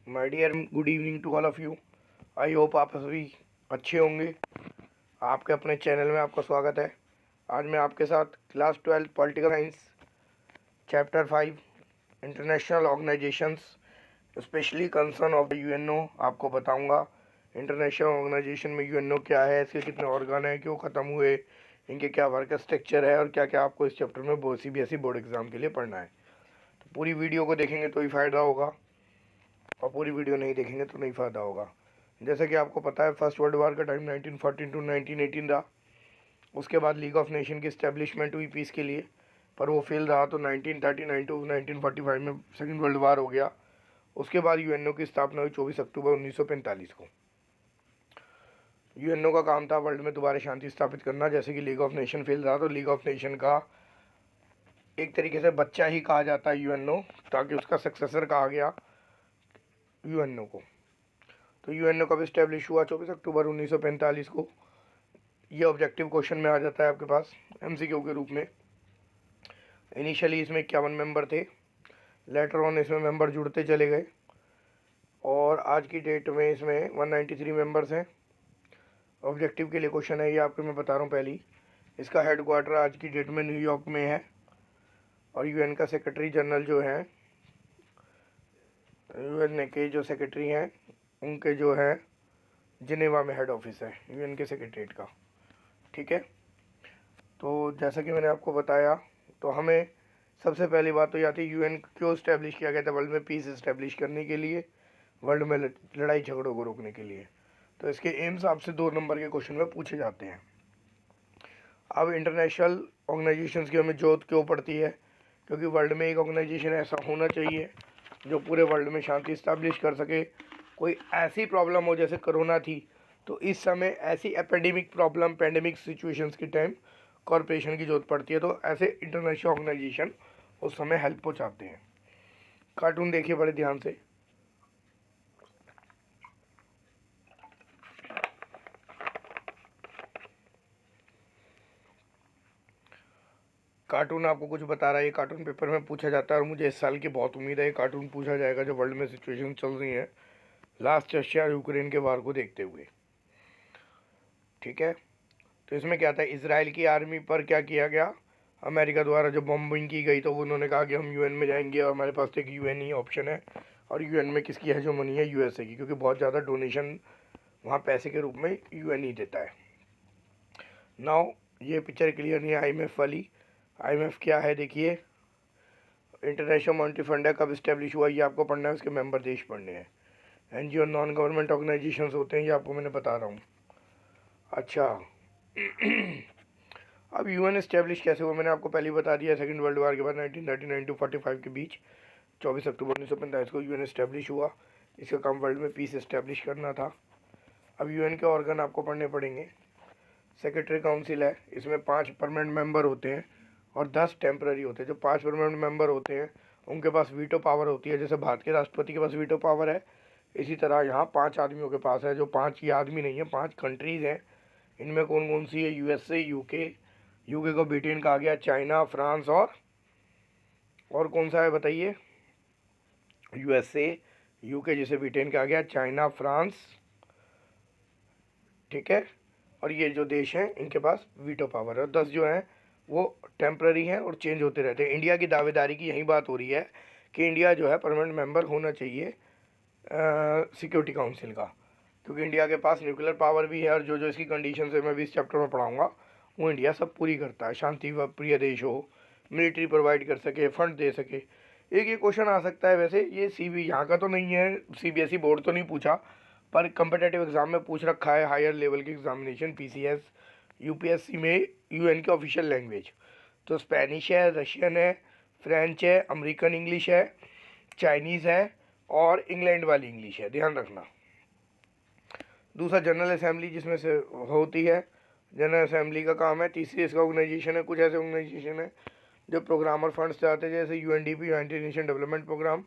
My dear good evening to all of you. I hope आप सभी अच्छे होंगे। आपके अपने चैनल में आपका स्वागत है। आज मैं आपके साथ class 12 political science chapter 5 international organisations specially concern of the UNO आपको बताऊंगा। इंटरनेशनल ऑर्गेनाइजेशन में यूएनओ क्या है, इसके कितने ऑर्गन हैं, क्यों ख़त्म हुए, इनके क्या वर्क स्ट्रक्चर है और क्या क्या आपको इस चैप्टर में सीबीएसई बोर्ड एग्ज़ाम के लिए पढ़ना है। तो पूरी वीडियो को देखेंगे तो ही फ़ायदा होगा और पूरी वीडियो नहीं देखेंगे तो नहीं फ़ायदा होगा। जैसे कि आपको पता है फर्स्ट वर्ल्ड वार का टाइम 1914 टू 1918 रहा। उसके बाद लीग ऑफ नेशन की इस्टेब्लिशमेंट हुई पीस के लिए, पर वो फेल रहा। तो 1939 टू 1945 में सेकेंड वर्ल्ड वार हो गया। उसके बाद यूएनओ की स्थापना हुई 24 अक्टूबर 1945 को। यूएनओ का काम था वर्ल्ड में दोबारा शांति स्थापित करना। जैसे कि लीग ऑफ नेशन फेल रहा तो लीग ऑफ नेशन का एक तरीके से बच्चा ही कहा जाता है यूएनओ, ताकि उसका सक्सेसर कहा गया यूएनओ को। तो यूएनओ कब इस्टेब्लिश हुआ? 24 अक्टूबर 1945 को। ये ऑब्जेक्टिव क्वेश्चन में आ जाता है आपके पास एमसीक्यू के रूप में। इनिशियली इसमें 51 मेंबर थे, लेटर ऑन इसमें मेंबर जुड़ते चले गए और आज की डेट में इसमें 193 मेंबर्स हैं। ऑब्जेक्टिव के लिए क्वेश्चन है ये, आपको मैं बता रहा हूँ पहले। इसका हेडक्वार्टर आज की डेट में न्यूयॉर्क में है और यूएन का सेक्रेटरी जनरल जो है, यूएन के जो सेक्रेटरी हैं उनके जो है जिनेवा में हेड ऑफिस है यूएन के सेक्रेटरीट का। ठीक है, तो जैसा कि मैंने आपको बताया, तो हमें सबसे पहली बात तो यह आती है यूएन क्यों इस्टेब्लिश किया गया था? वर्ल्ड में पीस इस्टेब्लिश करने के लिए, वर्ल्ड में लड़ाई झगड़ों को रोकने के लिए। तो इसके एम्स आपसे 2 नंबर के क्वेश्चन में पूछे जाते हैं। अब इंटरनेशनल ऑर्गेनाइजेशंस की हमें जरूरत क्यों पड़ती है? क्योंकि वर्ल्ड में एक ऑर्गेनाइजेशन ऐसा होना चाहिए जो पूरे वर्ल्ड में शांति इस्टेब्लिश कर सके। कोई ऐसी प्रॉब्लम हो जैसे कोरोना थी, तो इस समय ऐसी एपिडेमिक प्रॉब्लम, पेंडेमिक सिचुएशंस के टाइम कॉरपोरेशन की जरूरत पड़ती है। तो ऐसे इंटरनेशनल ऑर्गेनाइजेशन उस समय हेल्प पहुँचाते हैं। कार्टून देखिए बड़े ध्यान से। कार्टून आपको कुछ बता रहा है। ये कार्टून पेपर में पूछा जाता है और मुझे इस साल की बहुत उम्मीद है ये कार्टून पूछा जाएगा जो वर्ल्ड में सिचुएशन चल रही है लास्ट रशिया और यूक्रेन के वार को देखते हुए। ठीक है, तो इसमें क्या था, इसराइल की आर्मी पर क्या किया गया? अमेरिका द्वारा जब बॉम्बिंग की गई तो उन्होंने कहा कि हम यूएन में जाएंगे और हमारे पास एक यूएन ही ऑप्शन है। और यूएन में किसकी हेजोमनी है? यूएसए की, क्योंकि बहुत ज़्यादा डोनेशन वहाँ पैसे के रूप में यूएन ही देता है। नाउ ये पिक्चर क्लियर नहीं है आईएमएफ वाली। आईएमएफ क्या है देखिए, इंटरनेशनल मॉनिटरी फंड है। कब इस्टेब्लिश हुआ ये आपको पढ़ना है, उसके मेंबर देश पढ़ने हैं। एनजीओ नॉन गवर्नमेंट ऑर्गेनाइजेशंस होते हैं, ये आपको मैंने बता रहा हूँ। अच्छा अब यूएन इस्टेब्लिश कैसे हुआ? मैंने आपको पहले ही बता दिया। सेकंड वर्ल्ड वार के बाद 1939 टू 45 के बीच 24 अक्टूबर 1945 को यूएन इस्टेब्लिश हुआ। इसका काम वर्ल्ड में पीस इस्टेब्लिश करना था। अब यूएन के ऑर्गन आपको पढ़ने पड़ेंगे। सेक्रेटरी काउंसिल है, इसमें 5 परमानेंट मेंबर होते हैं और 10 टेम्पररी होते हैं। जो 5 परमानेंट मेंबर होते हैं उनके पास वीटो पावर होती है। जैसे भारत के राष्ट्रपति के पास वीटो पावर है, इसी तरह यहाँ 5 आदमियों के पास है। जो 5 ये आदमी नहीं है, 5 कंट्रीज़ हैं। इनमें कौन कौन सी है? यूएसए, यूके को ब्रिटेन कहा गया, चाइना, फ्रांस और कौन सा है बताइए? यूएसए, यूके जिसे ब्रिटेन कहा गया, चाइना, फ्रांस। ठीक है, और ये जो देश हैं इनके पास वीटो पावर है। 10 जो हैं वो टेम्प्ररी हैं और चेंज होते रहते हैं। इंडिया की दावेदारी की यही बात हो रही है कि इंडिया जो है परमानेंट मेंबर होना चाहिए सिक्योरिटी काउंसिल का, क्योंकि इंडिया के पास न्यूक्लियर पावर भी है और जो जो इसकी कंडीशन है मैं भी इस चैप्टर में पढ़ाऊँगा वो इंडिया सब पूरी करता है। शांति व प्रिय देश हो, मिलिट्री प्रोवाइड कर सके, फंड दे सके। एक ये क्वेश्चन आ सकता है, वैसे ये यहाँ का तो नहीं है, सीबीएसई बोर्ड तो नहीं पूछा, पर कम्पिटेटिव एग्ज़ाम में पूछ रखा है। हायर लेवल की एग्जामिनेशन पीसीएस यूपीएससी में यूएन की ऑफिशियल लैंग्वेज तो स्पेनिश है, रशियन है, फ्रेंच है, अमेरिकन इंग्लिश है, चाइनीज़ है और इंग्लैंड वाली इंग्लिश है, ध्यान रखना। दूसरा जनरल असेंबली जिसमें से होती है, जनरल असेंबली का काम है। तीसरी इसका ऑर्गेनाइजेशन है। कुछ ऐसे ऑर्गेनाइजेशन है जो प्रोग्राम और फंड्स चाहते हैं, जैसे UNDP, United Nation Development Programme,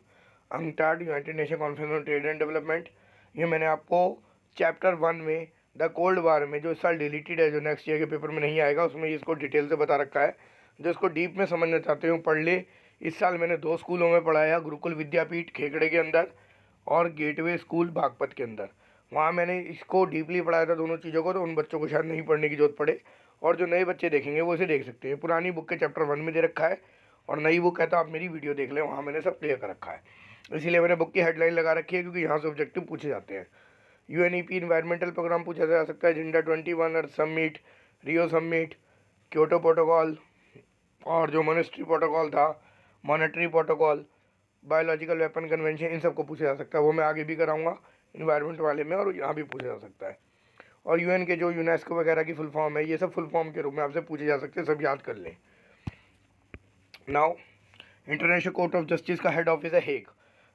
UNCTAD, United Nation Conference on Trade and Development. ये मैंने आपको चैप्टर 1 में द कोल्ड वार में, जो इस साल डिलीटेड है, जो नेक्स्ट ईयर के पेपर में नहीं आएगा, उसमें इसको डिटेल से बता रखा है। जो इसको डीप में समझना चाहते हो पढ़ ले। इस साल मैंने 2 स्कूलों में पढ़ाया, गुरुकुल विद्यापीठ खेकड़े के अंदर और गेटवे स्कूल बागपत के अंदर। वहाँ मैंने इसको डीपली पढ़ाया था दोनों चीज़ों को, तो उन बच्चों को शायद नहीं पढ़ने की जरूरत पड़े, और जो नए बच्चे देखेंगे वो इसे देख सकते हैं। पुरानी बुक के चैप्टर 1 में दे रखा है, और नई बुक है तो आप मेरी वीडियो देख लें, वहाँ मैंने सब क्लियर कर रखा है। इसीलिए मैंने बुक की हेडलाइन लगा रखी है, क्योंकि यहाँ से ऑब्जेक्टिव पूछे जाते हैं। यूएनईपी इन्वायरमेंटल प्रोग्राम पूछा जा सकता है, agenda 21, Earth Summit, Rio Summit, Kyoto Protocol, और जो मॉनेस्ट्री प्रोटोकॉल था, monetary protocol, biological weapon convention, इन सबको पूछा जा सकता है। वो मैं आगे भी कराऊंगा इन्वायरमेंट वाले में, और यहाँ भी पूछा जा सकता है। और यूएन के जो यूनेस्को वगैरह की फुल फॉर्म है, ये सब फुल फॉर्म के रूप में आपसे पूछे जा सकते हैं, सब याद कर लें। Now international court of justice का हेड ऑफिस है हेग।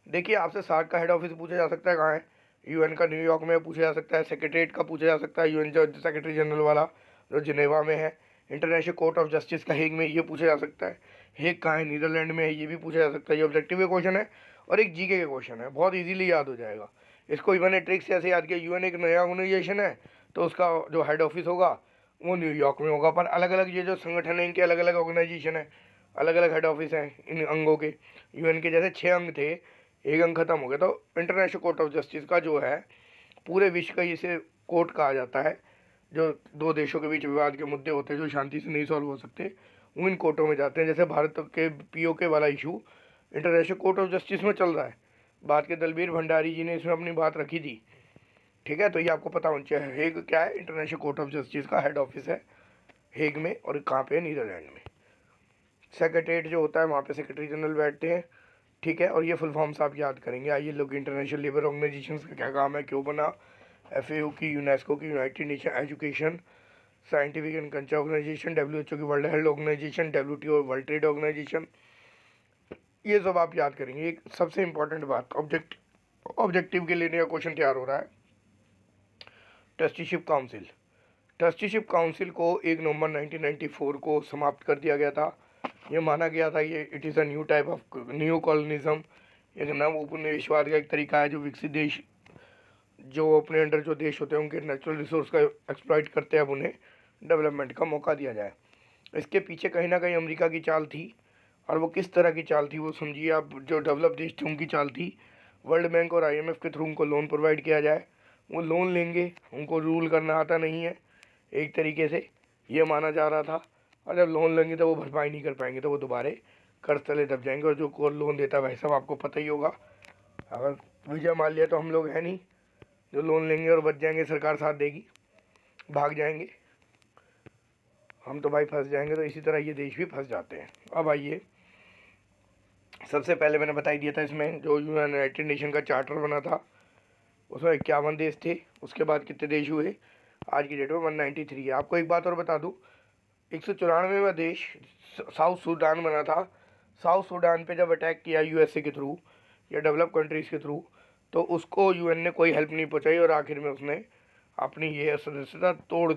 देखिए, आपसे सार्क का हेड ऑफिस पूछा जा सकता है कहाँ है, यूएन का न्यूयॉर्क में पूछा जा सकता है। सेक्रेटरीट का पूछा जा सकता है, यूएन जो सेक्रेटरी जनरल वाला जो जिनेवा में है। इंटरनेशनल कोर्ट ऑफ जस्टिस का हेग में ये पूछा जा सकता है। हेग कहाँ है, नीदरलैंड में है, ये भी पूछा जा सकता है। ये ऑब्जेक्टिव का क्वेश्चन है और एक जीके का क्वेश्चन है, बहुत इजीली याद हो जाएगा। इसको मैंने ट्रिक से ऐसे याद किया, यूएन एक नया ऑर्गेनाइजेशन है, तो उसका जो हेड ऑफिस होगा वो न्यूयॉर्क में होगा। पर अलग अलग ये जो संगठन है, इनके अलग अलग ऑर्गेनाइजेशन है, अलग अलग हेड ऑफिस हैं इन अंगों के। यूएन के जैसे 6 अंग थे, एक अंग खत्म हो गया, तो इंटरनेशनल कोर्ट ऑफ जस्टिस का जो है पूरे विश्व का इसे कोर्ट कहा जाता है। जो दो देशों के बीच विवाद के मुद्दे होते हैं जो शांति से नहीं सॉल्व हो सकते, वो इन कोर्टों में जाते हैं। जैसे भारत के पीओके वाला issue international court of justice में चल रहा है। बात के दलबीर भंडारी जी ने इसमें अपनी बात रखी थी, ठीक है। तो ये आपको पता होना चाहिए। हेग क्या है, इंटरनेशनल कोर्ट ऑफ जस्टिस का हेड ऑफिस है हेग में, और कहाँ पे है, नीदरलैंड में। सेक्रेटरीट जो होता है वहाँ पे सेक्रेटरी जनरल बैठते हैं, ठीक है। और ये फुल फॉर्म्स आप याद करेंगे। आइए लोग, इंटरनेशनल लेबर ऑर्गेनाइजेशन का क्या काम है, क्यों बना, FAO की, यूनेस्को की, United Nation Education Scientific and Culture Organisation, WHO की World Health Organisation, WTO World Trade Organisation, ये सब आप याद करेंगे। एक सबसे इंपॉर्टेंट बात, ऑब्जेक्टिव के लिए नया क्वेश्चन तैयार हो रहा है। ट्रस्टीशिप काउंसिल, ट्रस्टीशिप काउंसिल को 1 नवंबर 1994 को समाप्त कर दिया गया था। ये माना गया था ये it is a new type of new colonialism, एक नव उपनिवेशवाद का एक तरीका है। जो विकसित देश, जो अपने अंडर जो देश होते हैं उनके नेचुरल रिसोर्स का एक्सप्लॉइट करते हैं, अब उन्हें डेवलपमेंट का मौका दिया जाए। इसके पीछे कहीं ना कहीं अमेरिका की चाल थी, और वो किस तरह की चाल थी वो समझिए आप। जो डेवलप देश थे उनकी चाल थी, वर्ल्ड बैंक और IMF के थ्रू उनको लोन प्रोवाइड किया जाए। वो लोन लेंगे, उनको रूल करना आता नहीं है एक तरीके से, ये माना जा रहा था। और जब लोन लेंगे तो वो भरपाई नहीं कर पाएंगे, तो वो दोबारा कर्ज तले दब जाएंगे। और जो कोर लोन देता है भाई साहब आपको पता ही होगा, अगर विजय माल्या तो हम लोग हैं नहीं जो लोन लेंगे और बच जाएंगे, सरकार साथ देगी, भाग जाएंगे, हम तो भाई फंस जाएंगे। तो इसी तरह ये देश भी फंस जाते हैं। अब आइए, सबसे पहले मैंने बता ही दिया था, इसमें जो यूनाइटेड नेशन का चार्टर बना था उसमें 51 देश थे। उसके बाद कितने देश हुए, आज की डेट में 193 है। आपको एक बात और बता दूँ, 194वां देश साउथ सूडान बना था। साउथ सूडान पे जब अटैक किया USA के थ्रू या डेवलप कंट्रीज़ के थ्रू, तो उसको UN ने कोई हेल्प नहीं पहुंचाई, और आखिर में उसने अपनी ये सदस्यता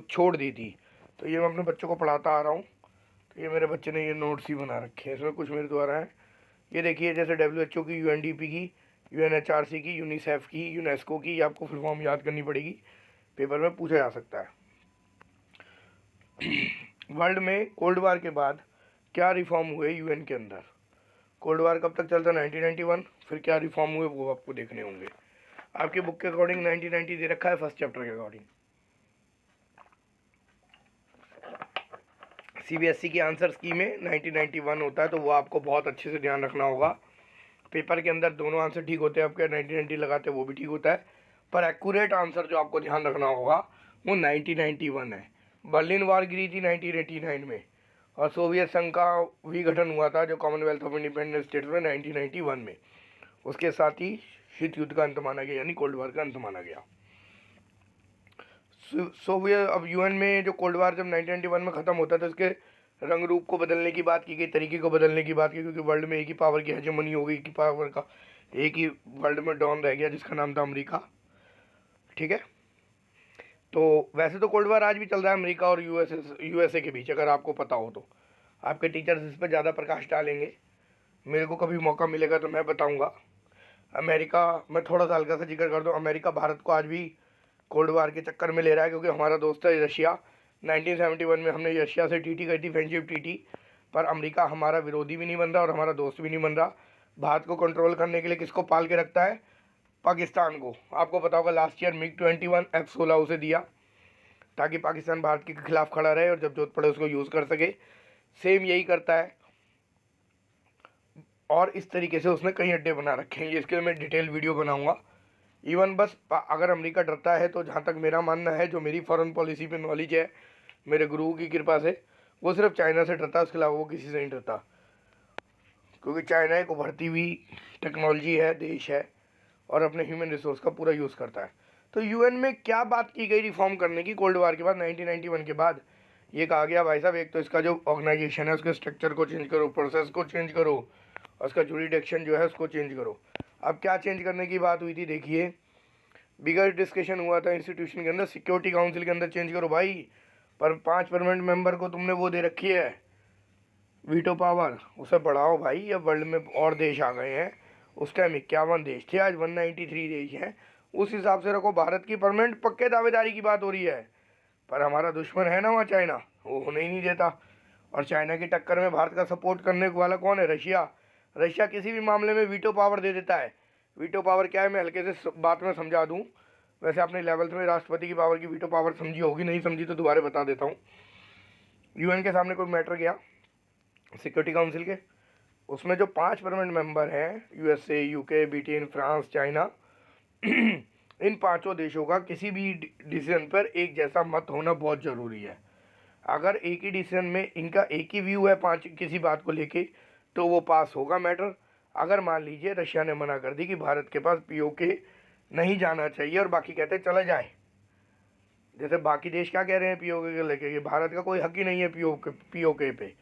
छोड़ दी थी। तो ये मैं अपने बच्चों को पढ़ाता आ रहा हूँ। तो ये मेरे बच्चे ने ये नोट्स ही बना रखे हैं, इसमें कुछ मेरे द्वारा है। ये देखिए, जैसे WHO की, UNDP की, UNHRC की, यूनिसेफ की, यूनेस्को की, ये आपको फुल फॉर्म याद करनी पड़ेगी, पेपर में पूछा जा सकता है। वर्ल्ड में कोल्ड वार के बाद क्या रिफॉर्म हुए UN के अंदर, कोल्ड वार कब तक चलता, 1991, फिर क्या रिफॉर्म हुए वो आपको देखने होंगे। आपकी बुक के अकॉर्डिंग 1990 दे रखा है, फर्स्ट चैप्टर के अकॉर्डिंग। CBSE की आंसर स्कीम में 1991 होता है, तो वो आपको बहुत अच्छे से ध्यान रखना होगा। पेपर के अंदर दोनों आंसर ठीक होते हैं आपके, 1990 लगाते हैं वो भी ठीक होता है, पर एक्यूरेट आंसर जो आपको ध्यान रखना होगा वो 1991 है। बर्लिन वार गिरी थी 1989 में, और सोवियत संघ का विघटन हुआ था जो कॉमनवेल्थ ऑफ इंडिपेंडेंट स्टेट्स में 1991 में। उसके साथ ही शीत युद्ध का अंत माना गया, यानी कोल्ड वार का अंत माना गया। सोवियत, अब UN में जो कोल्ड वार जब 1991 में ख़त्म होता है, तो इसके रंग रूप को बदलने की बात की गई, तरीके को बदलने की बात की, क्योंकि वर्ल्ड में एक ही पावर की हेजेमनी हो गई, एक ही पावर का, एक ही वर्ल्ड में डॉन रह गया जिसका नाम था अमेरिका, ठीक है। तो वैसे तो कोल्ड वार आज भी चल रहा है अमेरिका और USA के बीच, अगर आपको पता हो तो। आपके टीचर्स इस पर ज़्यादा प्रकाश डालेंगे, मेरे को कभी मौका मिलेगा तो मैं बताऊँगा। अमेरिका, मैं थोड़ा सा हल्का सा जिक्र कर दूँ, अमेरिका भारत को आज भी कोल्ड वार के चक्कर में ले रहा है, क्योंकि हमारा दोस्त है रशिया। 1971 में हमने रशिया से TT करी थी, फ्रेंडशिप TT, पर अमेरिका हमारा विरोधी भी नहीं बन रहा और हमारा दोस्त भी नहीं बन रहा। भारत को कंट्रोल करने के लिए किसको पाल के रखता है, पाकिस्तान को, आपको पता होगा लास्ट ईयर MiG-21 F-16 उसे दिया ताकि पाकिस्तान भारत के खिलाफ खड़ा रहे और जब जरूरत पड़े उसको यूज़ कर सके। सेम यही करता है और इस तरीके से उसने कई अड्डे बना रखे हैं। इसके मैं डिटेल वीडियो बनाऊंगा। इवन बस अगर अमेरिका डरता है तो जहाँ तक मेरा मानना है, जो मेरी फॉरेन पॉलिसी पे नॉलेज है मेरे गुरुओं की कृपा से, वो सिर्फ चाइना से डरता है, उसके अलावा वो किसी से नहीं डरता। क्योंकि चाइना एक उभरती हुई टेक्नोलॉजी है, देश है और अपने ह्यूमन रिसोर्स का पूरा यूज़ करता है। तो यूएन में क्या बात की गई रिफॉर्म करने की कोल्ड वार के बाद, 1991 के बाद? ये कहा गया भाई साहब, एक तो इसका जो ऑर्गेनाइजेशन है उसके स्ट्रक्चर को चेंज करो, प्रोसेस को चेंज करो, उसका जुरिडिक्शन जो है उसको चेंज करो। अब क्या चेंज करने की बात हुई थी, देखिए बिगर डिस्कशन हुआ था इंस्टीट्यूशन के अंदर, सिक्योरिटी काउंसिल के अंदर चेंज करो भाई। पर 5 परमानेंट मेंबर को तुमने वो दे रखी है वीटो पावर, उसे बढ़ाओ भाई। अब वर्ल्ड में और देश आ गए हैं, उस टाइम 51 देश थे, आज 193 देश हैं। उस हिसाब से रखो। भारत की परमानेंट पक्के दावेदारी की बात हो रही है, पर हमारा दुश्मन है ना वहाँ चाइना, वो होने ही नहीं देता। और चाइना की टक्कर में भारत का सपोर्ट करने वाला कौन है? रशिया। रशिया किसी भी मामले में वीटो पावर दे देता है। वीटो पावर क्या है, मैं हल्के से बात में समझा दूँ। वैसे आपने 11th में राष्ट्रपति की पावर की वीटो पावर समझी होगी, नहीं समझी तो दोबारा बता देता हूँ। यूएन के सामने कोई मैटर गया सिक्योरिटी काउंसिल के, उसमें जो 5 परमानेंट मेंबर हैं, USA, UK, Britain, France, China, इन 5 देशों का किसी भी डिसीजन पर एक जैसा मत होना बहुत ज़रूरी है। अगर एक ही डिसीजन में इनका एक ही व्यू है 5 किसी बात को लेके, तो वो पास होगा मैटर। अगर मान लीजिए रशिया ने मना कर दी कि भारत के पास पीओके नहीं जाना चाहिए और बाकी कहते चला जाए, जैसे बाकी देश क्या कह रहे हैं पीओके के लेके कि भारत का कोई हक ही नहीं है पीओके पे,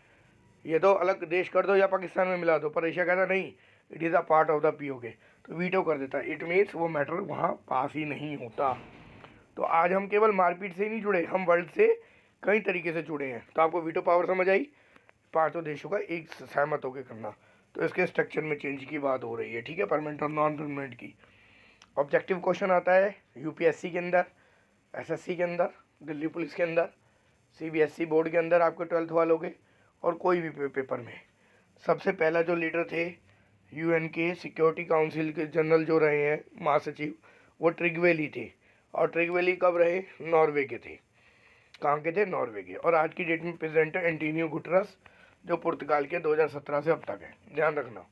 ये तो अलग देश कर दो या पाकिस्तान में मिला दो, पर एशिया कहता नहीं, it is a part of the PoK, तो वीटो कर देता है। इट मीन्स वो मैटर वहाँ पास ही नहीं होता। तो आज हम केवल मारपीट से ही नहीं जुड़े, हम वर्ल्ड से कई तरीके से जुड़े हैं। तो आपको वीटो पावर समझ आई, 5 देशों का एक सहमत होकर करना। तो इसके स्ट्रक्चर में चेंज की बात हो रही है, ठीक है, परमानेंट और नॉन परमानेंट की। ऑब्जेक्टिव क्वेश्चन आता है यूपीएससी के अंदर, एसएससी के अंदर, दिल्ली पुलिस के अंदर, सीबीएसई बोर्ड के अंदर, आपके 12th वालों के, और कोई भी पेपर में। सबसे पहला जो लीडर थे यूएन के सिक्योरिटी काउंसिल के जनरल जो रहे हैं महासचिव, वो ट्रिगवेली थे। और ट्रिगवेली कब रहे? नॉर्वे के थे। कहाँ के थे? नॉर्वे के। और आज की डेट में प्रेसिडेंट है एंटोनियो गुटरस, जो पुर्तगाल के 2017 से अब तक है, ध्यान रखना।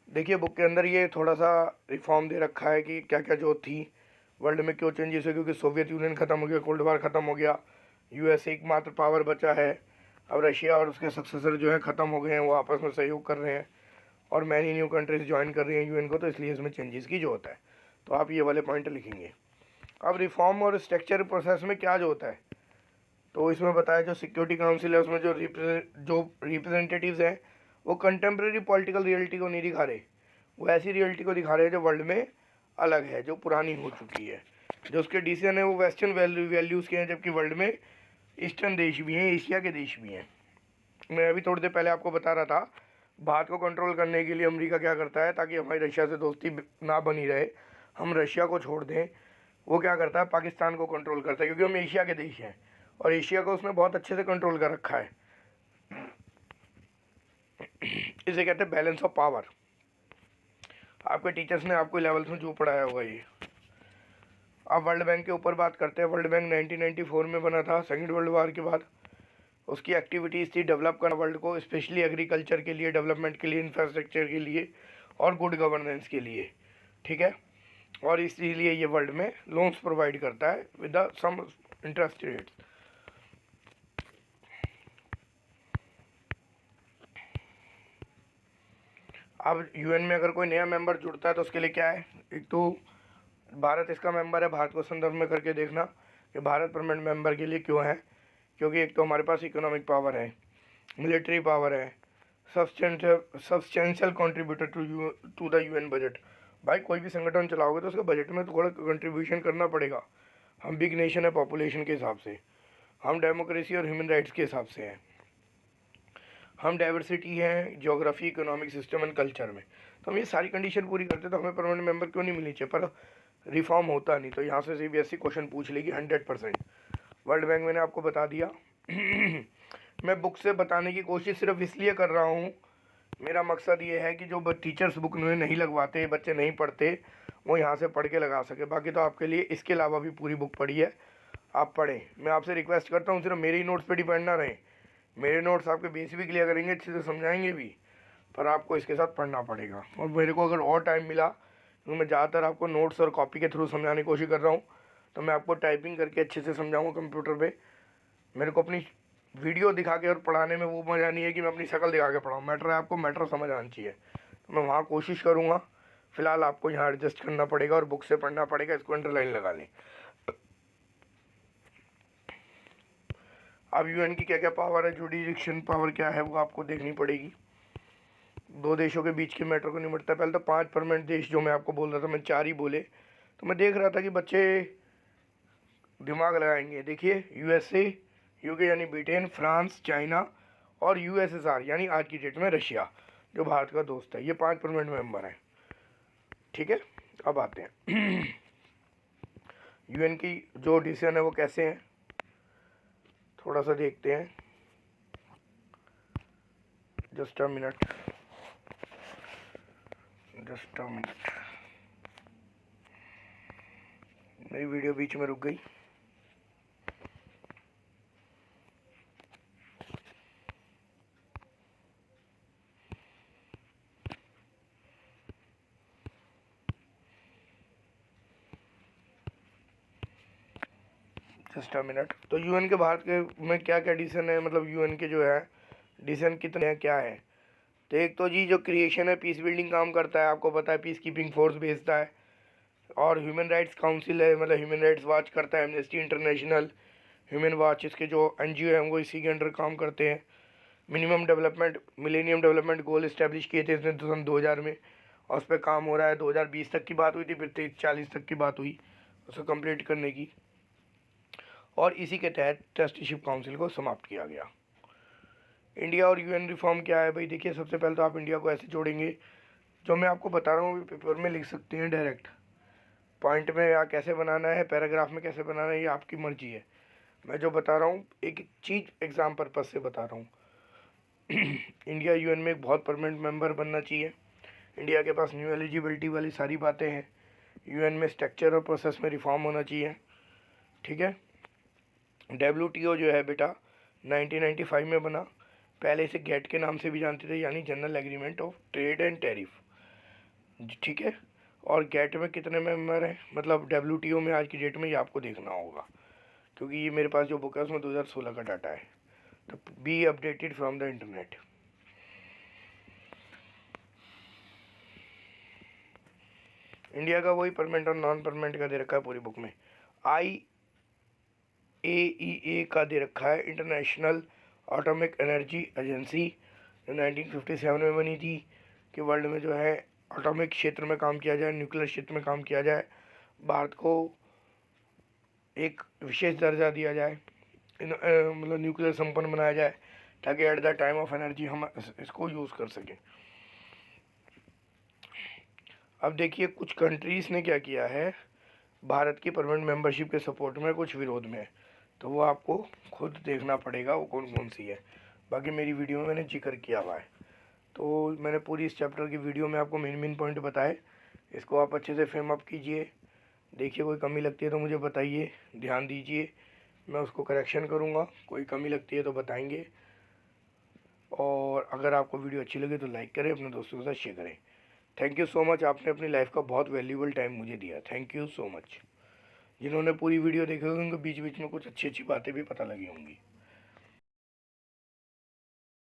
देखिए बुक के अंदर ये थोड़ा सा रिफॉर्म दे रखा है कि क्या क्या जो थी वर्ल्ड में क्यों चेंजेस हुए, क्योंकि सोवियत यूनियन ख़त्म हो गया, कोल्ड वार ख़त्म हो गया, यूएस एकमात्र पावर बचा है। अब रशिया और उसके सक्सेसर जो है ख़त्म हो गए हैं, वो आपस में सहयोग कर रहे हैं और मैनी न्यू कंट्रीज ज्वाइन कर रही हैं यूएन को, तो इसलिए इसमें चेंजेस की जो होता है। तो आप ये वाले पॉइंट लिखेंगे। अब रिफॉर्म और स्ट्रक्चर प्रोसेस में क्या जो होता है, तो इसमें बताया जो सिक्योरिटी काउंसिल है उसमें जो रिप्रेजेंटेटिव्स हैं वो कंटेम्प्रेरी पॉलिटिकल रियलिटी को नहीं दिखा रहे, वो ऐसी रियलिटी को दिखा रहे हैं जो वर्ल्ड में अलग है, जो पुरानी हो चुकी है। जो उसके डिसीजन है वो वेस्टर्न वैल्यूज़ के हैं, जबकि वर्ल्ड में ईस्टर्न देश भी हैं, एशिया के देश भी हैं। मैं अभी थोड़ी देर पहले आपको बता रहा था, भारत को कंट्रोल करने के लिए अमेरिका क्या करता है, ताकि हमारी रशिया से दोस्ती ना बनी रहे, हम रशिया को छोड़ दें, वो क्या करता है, पाकिस्तान को कंट्रोल करता है, क्योंकि हम एशिया के देश हैं और एशिया को उसने बहुत अच्छे से कंट्रोल कर रखा है। इसे कहते हैं बैलेंस ऑफ पावर। आपके टीचर्स ने आपको 11th में जो पढ़ाया होगा ये। अब वर्ल्ड बैंक के ऊपर बात करते हैं। वर्ल्ड बैंक 1994 में बना था, सेकेंड वर्ल्ड वार के बाद। उसकी एक्टिविटीज़ थी डेवलप करना वर्ल्ड को, स्पेशली एग्रीकल्चर के लिए, डेवलपमेंट के लिए, इंफ्रास्ट्रक्चर के लिए और गुड गवर्नेंस के लिए, ठीक है। और इसीलिए ये वर्ल्ड में लोन्स प्रोवाइड करता है with the some interest rates. अब यूएन में अगर कोई नया मेंबर जुड़ता है तो उसके लिए क्या है, एक तो भारत इसका मेंबर है, भारत को संदर्भ में करके देखना कि भारत परमानेंट मेंबर के लिए क्यों है, क्योंकि एक तो हमारे पास इकोनॉमिक पावर है, मिलिट्री पावर है, substantial contributor to the UN budget. भाई कोई भी संगठन चलाओगे तो उसके बजट में तो थोड़ा कंट्रीब्यूशन करना पड़ेगा। हम बिग नेशन है पॉपुलेशन के हिसाब से, हम डेमोक्रेसी और ह्यूमन राइट्स के हिसाब से हैं, हम डाइवर्सिटी हैं geography, economic system and culture में। तो हम ये सारी कंडीशन पूरी करते तो हमें परमानेंट मेंबर क्यों नहीं मिलनी चाहिए, पर रिफॉर्म होता नहीं। तो यहाँ से सीबीएसई क्वेश्चन पूछ लेगी 100%। वर्ल्ड बैंक मैंने आपको बता दिया। मैं बुक से बताने की कोशिश सिर्फ इसलिए कर रहा हूँ मेरा मकसद ये है कि जो टीचर्स बुक में नहीं लगवाते, बच्चे नहीं पढ़ते, वो यहाँ से पढ़ के लगा सके। बाकी तो आपके लिए इसके अलावा भी पूरी बुक पढ़ी है, आप पढ़ें। मैं आपसे रिक्वेस्ट करता हूँ सिर्फ मेरे ही नोट्स पे डिपेंड ना रहें। मेरे नोट्स आपके बेस भी क्लियर करेंगे, अच्छे से समझाएंगे भी, पर आपको इसके साथ पढ़ना पड़ेगा। और मेरे को अगर और टाइम मिला, तो मैं ज़्यादातर आपको नोट्स और कॉपी के थ्रू समझाने की कोशिश कर रहा हूँ, तो मैं आपको टाइपिंग करके अच्छे से समझाऊँगा कंप्यूटर पर। मेरे को अपनी वीडियो दिखा के और पढ़ाने में वो मज़ा नहीं है कि मैं अपनी शक्ल दिखा के पढ़ाऊँ। मैटर है आपको मैटर समझ आना चाहिए, तो मैं वहाँ कोशिश करूँगा। फ़िलहाल आपको यहाँ एडजस्ट करना पड़ेगा और बुक से पढ़ना पड़ेगा। इसको अंडरलाइन लगा लें। अब यूएन की क्या क्या पावर है, जुडिक्शन पावर क्या है, वो आपको देखनी पड़ेगी। दो देशों के बीच के मैटर को निपटता है। पहले तो 5 परमानेंट देश जो मैं आपको बोल रहा था, मैं 4 ही बोले, तो मैं देख रहा था कि बच्चे दिमाग लगाएंगे। देखिए, यूएसए, यूके यानी ब्रिटेन, फ्रांस, चाइना और यूएसएसआर यानी आज की डेट में रशिया, जो भारत का दोस्त है, ये 5 परमानेंट मेंबर हैं। ठीक है, अब आते हैं यूएन की जो डिसीजन है वो कैसे हैं, थोड़ा सा देखते हैं। Just a minute. मेरी वीडियो बीच में रुक गई। Just a minute. तो यूएन के भारत के में क्या क्या डिसीजन है, मतलब यूएन के जो है डिसीजन कितने हैं, क्या है। तो एक तो जी जो क्रिएशन है, पीस बिल्डिंग काम करता है, आपको पता है, पीस कीपिंग फोर्स भेजता है। और ह्यूमन राइट्स काउंसिल है, मतलब ह्यूमन राइट्स वॉच करता है, एमनेस्टी इंटरनेशनल, ह्यूमन वॉच, इसके जो एनजीओ हैं वो इसी के अंडर काम करते हैं। मिलेनियम डेवलपमेंट गोल इस्टेब्लिश किए थे इसने सन 2000 में, और उस पर काम हो रहा है। 2020 तक की बात हुई थी, फिर 30-40 तक की बात हुई उसको कंप्लीट करने की, और इसी के तहत ट्रस्टीशिप काउंसिल को समाप्त किया गया। इंडिया और यूएन रिफॉर्म क्या है भाई, देखिए, सबसे पहले तो आप इंडिया को ऐसे जोड़ेंगे, जो मैं आपको बता रहा हूँ पेपर में लिख सकते हैं डायरेक्ट, पॉइंट में या कैसे बनाना है, पैराग्राफ में कैसे बनाना है, ये आपकी मर्जी है। मैं जो बता रहा हूँ एक चीज़ एग्ज़ाम पर्पज़ से बता रहा हूँ। इंडिया यूएन में एक बहुत परमानेंट मेंबर बनना चाहिए। इंडिया के पास न्यू एलिजिबिलिटी वाली सारी बातें हैं। यूएन में स्ट्रक्चर और प्रोसेस में रिफॉर्म होना चाहिए। ठीक है। WTO जो है बेटा 1995 में बना, पहले इसे गेट के नाम से भी जानते थे, यानी general agreement of trade and tariff. ठीक है। और गेट में कितने मेंबर हैं, मतलब WTO में आज की डेट में, ये आपको देखना होगा, क्योंकि ये मेरे पास जो बुक है उसमें 2016 का डाटा है। तो be updated from the internet. India का वही परमानेंट और नॉन परमानेंट का दे रखा है पूरी बुक में। IAEA का दे रखा है, इंटरनेशनल एटॉमिक एनर्जी एजेंसी, जो 1957 में बनी थी, कि वर्ल्ड में जो है एटॉमिक क्षेत्र में काम किया जाए, न्यूक्लियर क्षेत्र में काम किया जाए, भारत को एक विशेष दर्जा दिया जाए, मतलब न्यूक्लियर संपन्न बनाया जाए, ताकि at the time of energy हम इसको यूज़ कर सकें। अब देखिए, कुछ कंट्रीज़ ने क्या किया है भारत की परमानेंट मेंबरशिप के सपोर्ट में, कुछ विरोध में, तो वो आपको खुद देखना पड़ेगा वो कौन कौन सी है। बाकी मेरी वीडियो में मैंने जिक्र किया हुआ है, तो मैंने पूरी इस चैप्टर की वीडियो में आपको मेन पॉइंट बताए। इसको आप अच्छे से फ्रेम अप कीजिए, देखिए कोई कमी लगती है तो मुझे बताइए, ध्यान दीजिए, मैं उसको करेक्शन करूँगा। कोई कमी लगती है तो बताएंगे। और अगर आपको वीडियो अच्छी लगे तो लाइक करें, अपने दोस्तों के साथ शेयर करें। थैंक यू सो मच, आपने अपनी लाइफ का बहुत वैल्यूबल टाइम मुझे दिया। Thank you so much. जिन्होंने पूरी वीडियो देखी होगी उनको बीच बीच में कुछ अच्छी अच्छी बातें भी पता लगी होंगी।